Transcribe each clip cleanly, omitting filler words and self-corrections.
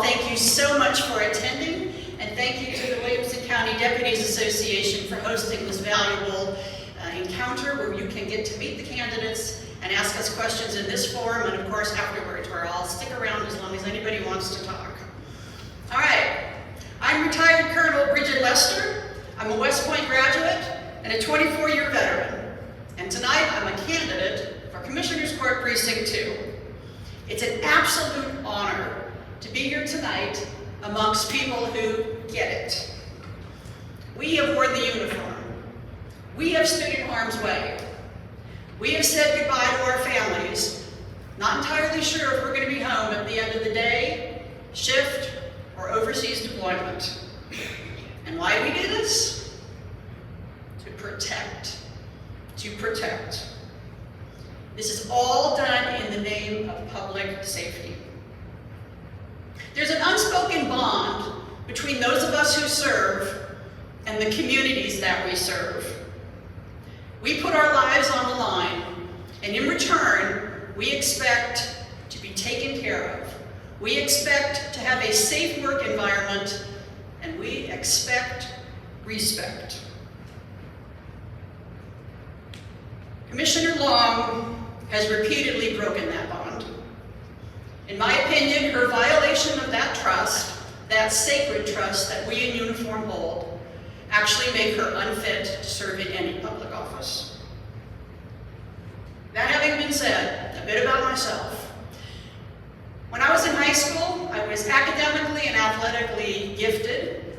thank you so much for attending, and thank you to the Williamson County Deputies Association for hosting this valuable encounter where you can get to meet the candidates and ask us questions in this forum, and of course afterwards, where I'll stick around as long as anybody wants to talk. All right, I'm retired Colonel Brigid Lester. I'm a West Point graduate and a 24-year veteran. And tonight I'm a candidate for Commissioner's Court Precinct 2. It's an absolute honor to be here tonight amongst people who get it. We have worn the uniform. We have stood in harm's way. We have said goodbye to our families, not entirely sure if we're going to be home at the end of the day, shift, or overseas deployment. And why do we do this? To protect. To protect. This is all done in the name of public safety. There's an unspoken bond between those of us who serve and the communities that we serve. We put our lives on the line, and in return, we expect to be taken care of. We expect to have a safe work environment, and we expect respect. Commissioner Long has repeatedly broken that bond. In my opinion, her violation of that trust, that sacred trust that we in uniform hold, actually make her unfit to serve in any public office. That having been said, a bit about myself. When I was in high school, I was academically and athletically gifted,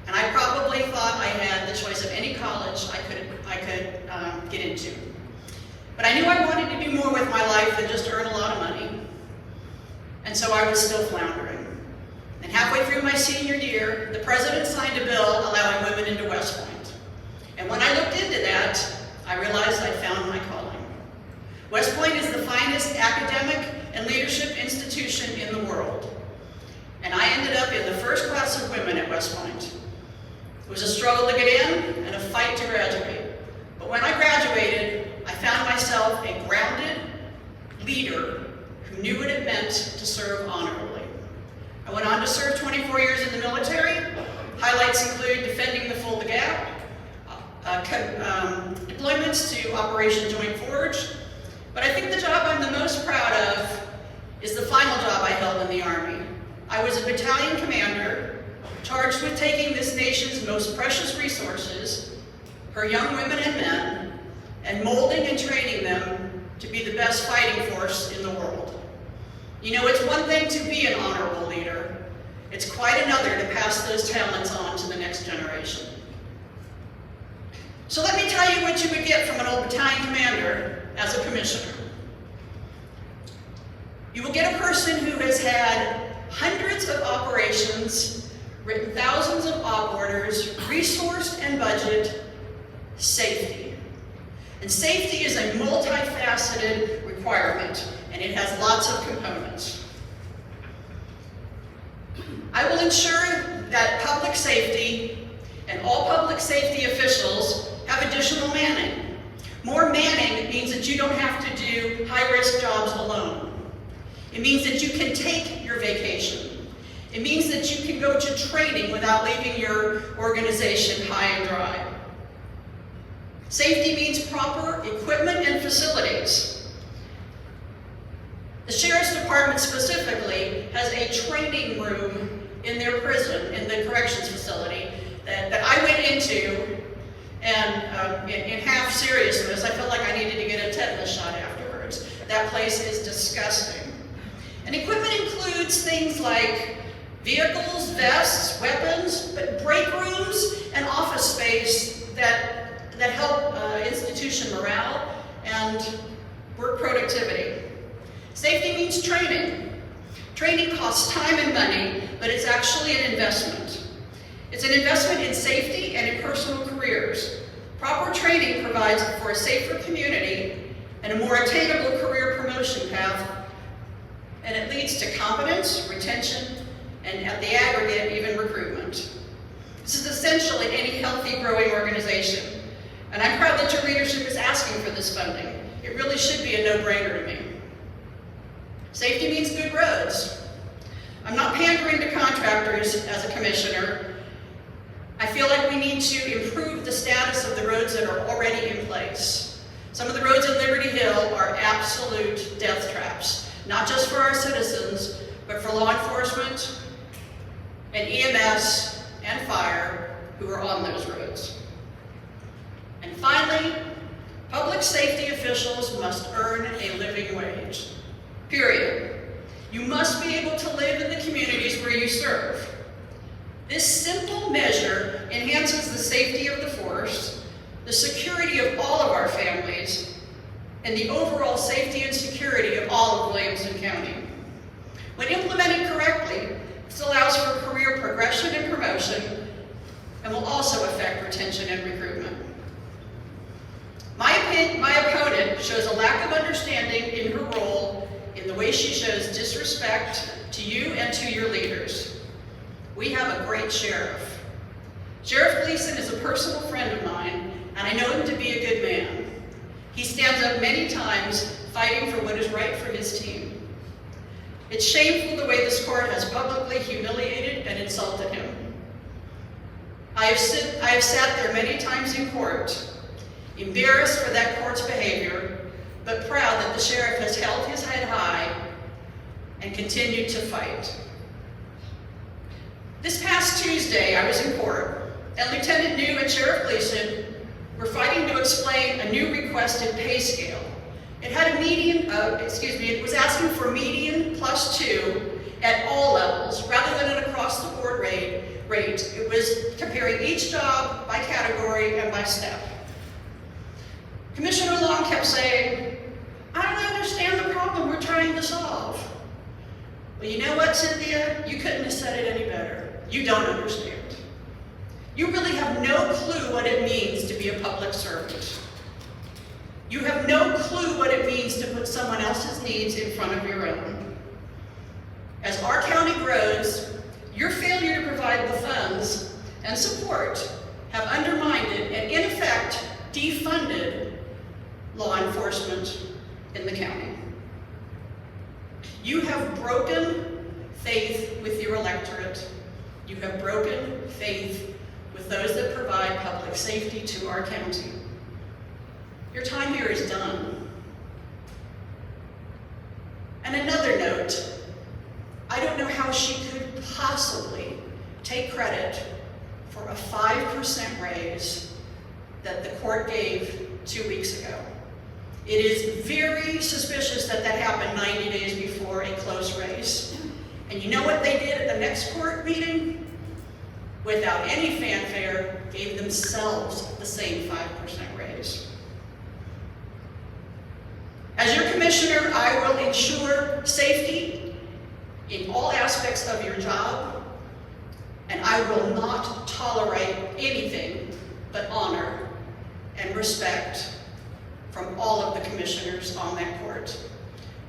and I probably thought I had the choice of any college I could get into. But I knew I wanted to do more with my life than just earn a lot of money, and so I was still floundering. And halfway through my senior year, the president signed a bill allowing women into West Point. And when I looked into that, I realized I'd found my calling. West Point is the finest academic and leadership institution in the world. And I ended up in the first class of women at West Point. It was a struggle to get in and a fight to graduate. But when I graduated, I found myself a grounded leader who knew what it meant to serve honorably. I went on to serve 24 years in the military. Highlights include defending the Fulda Gap, deployments to Operation Joint Forge. But I think the job I'm the most proud of is the final job I held in the Army. I was a battalion commander charged with taking this nation's most precious resources, her young women and men, and molding and training them to be the best fighting force in the world. You know, it's one thing to be an honorable leader. It's quite another to pass those talents on to the next generation. So let me tell you what you would get from an old battalion commander as a commissioner. You will get a person who has had hundreds of operations, written thousands of op orders, resourced and budget, safety. And safety is a multifaceted requirement, and it has lots of components. I will ensure that public safety and all public safety officials have additional manning. More manning means that you don't have to do high-risk jobs alone. It means that you can take your vacation. It means that you can go to training without leaving your organization high and dry. Safety means proper equipment and facilities. The Sheriff's Department specifically has a training room in their prison, in the corrections facility, that I went into, and in half seriousness, I felt like I needed to get a tetanus shot afterwards. That place is disgusting. And equipment includes things like vehicles, vests, weapons, but break rooms and office space that help institution morale and work productivity. Safety means training. Training costs time and money, but it's actually an investment. It's an investment in safety and in personal careers. Proper training provides for a safer community and a more attainable career promotion path, and it leads to competence, retention, and at the aggregate, even recruitment. This is essential in any healthy, growing organization. And I'm proud that your leadership is asking for this funding. It really should be a no-brainer to me. Safety means good roads. I'm not pandering to contractors as a commissioner. I feel like we need to improve the status of the roads that are already in place. Some of the roads at Liberty Hill are absolute death traps, not just for our citizens, but for law enforcement and EMS and fire who are on those roads. And finally, public safety officials must earn a living wage, period. You must be able to live in the communities where you serve. This simple measure enhances the safety of the force, the security of all of our families, and the overall safety and security of all of Williamson County. When implemented correctly, this allows for career progression and promotion, and will also affect retention and recruitment. My opponent shows a lack of understanding in her role in the way she shows disrespect to you and to your leaders. We have a great sheriff. Sheriff Gleason is a personal friend of mine, and I know him to be a good man. He stands up many times fighting for what is right for his team. It's shameful the way this court has publicly humiliated and insulted him. I have sat there many times in court, embarrassed for that court's behavior, but proud that the sheriff has held his head high and continued to fight. This past Tuesday, I was in court, and Lieutenant New and Sheriff Gleason were fighting to explain a new requested pay scale. It had a median of, it was asking for median +2 at all levels, rather than an across-the-board rate. It was comparing each job by category and by step. Commissioner Long kept saying, "I don't understand the problem we're trying to solve." Well, you know what, Cynthia? You couldn't have said it any better. You don't understand. You really have no clue what it means to be a public servant. You have no clue what it means to put someone else's needs in front of your own. As our county grows, your failure to provide the funds and support have undermined it and, in effect, defunded law enforcement in the county. You have broken faith with your electorate. You have broken faith with those that provide public safety to our county. Your time here is done. And another note, I don't know how she could possibly take credit for a 5% raise that the court gave 2 weeks ago. It is very suspicious that that happened 90 days before a close race. And you know what they did at the next court meeting? Without any fanfare, gave themselves the same 5% raise. As your commissioner, I will ensure safety in all aspects of your job, and I will not tolerate anything but honor and respect from all of the commissioners on that court.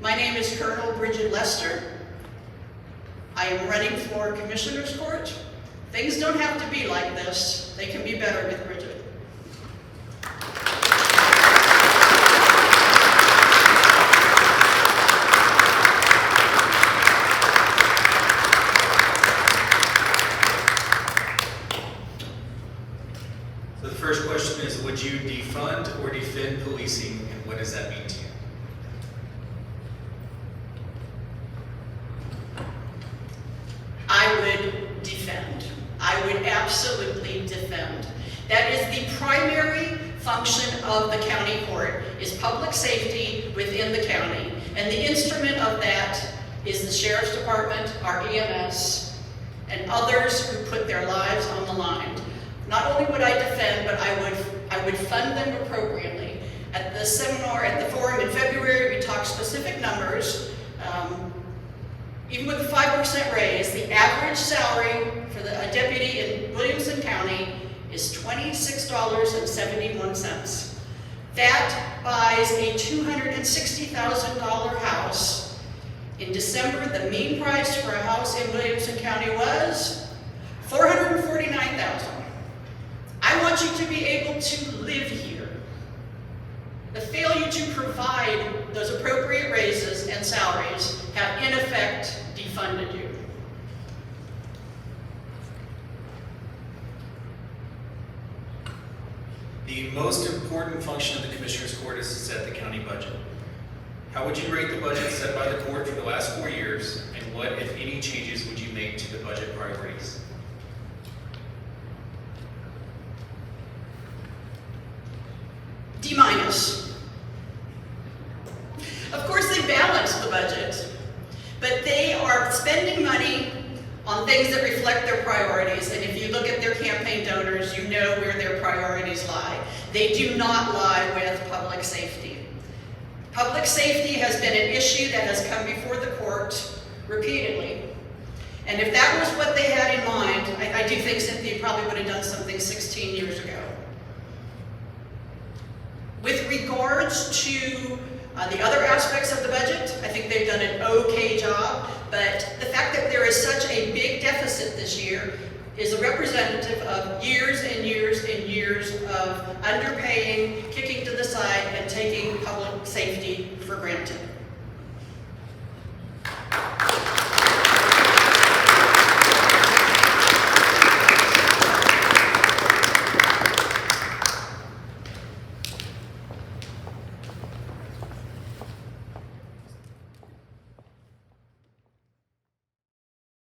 My name is Colonel Brigid Lester. I am running for Commissioner's Court. Things don't have to be like this. They can be better with Brigid. So the first question is, would you defund or defend policing, and what does that mean to you? I would defend. I would absolutely defend. That is the primary function of the county court, is public safety within the county. And the instrument of that is the Sheriff's Department, our EMS, and others who put their lives on the line. Not only would I defend, but I would fund them appropriately. At the seminar, at the forum in February, we talked specific numbers. Even with the 5% raise, the average salary for a deputy in Williamson County is $26.71. That buys a $260,000 house. In December, the mean price for a house in Williamson County was $449,000. I want you to be able to live here. The failure to provide those appropriate raises and salaries have in effect defunded you. The most important function of the Commissioner's Court is to set the county budget. How would you rate the budget set by the court for the last 4 years, and what, if any, changes would you make to the budget priorities? D-. Of course, they balance the budget, but they are spending money on things that reflect their priorities. And if you look at their campaign donors, you know where their priorities lie. They do not lie with public safety. Public safety has been an issue that has come before the court repeatedly. And if that was what they had in mind, I do think Cynthia probably would have done something 16 years ago. With regards to the other aspects of the budget, I think they've done an okay job, but the fact that there is such a big deficit this year is a representative of years and years and years of underpaying, kicking to the side, and taking public safety for granted.